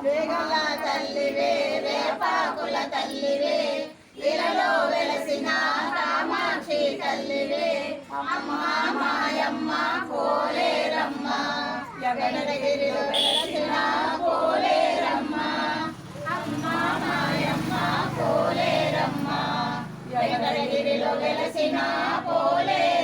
వేగల తల్లివే వేపాకుల తల్లివే ఇలలో వెలసిన కామాక్షి తల్లివే అమ్మ మాయమ్మ పోలేరమ్మ వెంకటగిరిలో వెలసిన పోలేరమ్మ అమ్మ మాయమ్మ పోలేరమ్మ వెంకటగిరిలో వెలసిన పోలేరమ్మ